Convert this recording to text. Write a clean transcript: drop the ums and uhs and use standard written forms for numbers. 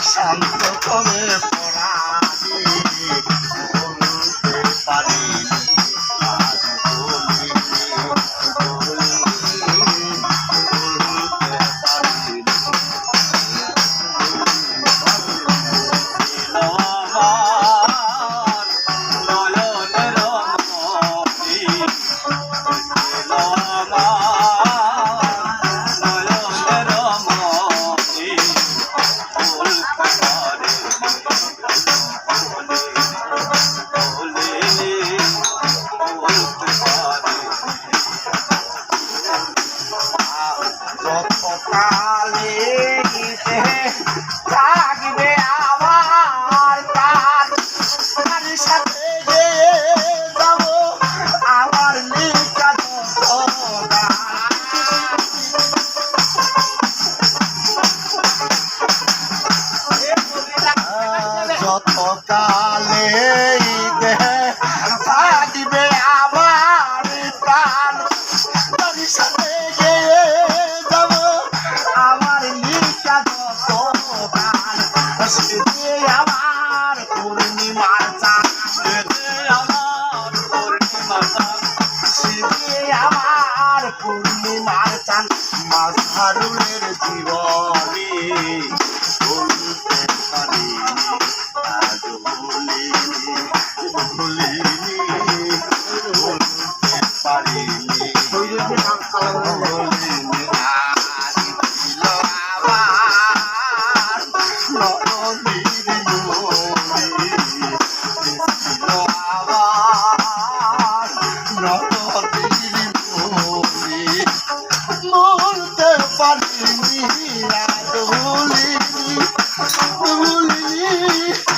শান্ত করে পড়াবে বলতে পারি কালে থাকবে আমার তার সাথে যাব আমার লিখা যত কালে থাকবে আমার প্রাণ তার সাথে আমার পূর্ণিমার চাঁদ আমার পূর্ণিমার চাঁদ মাঝারুলের জীবনে বলতে পারি আজ ভুলিনি বলতে পারিনি বলতে পারিনি ভুলিনি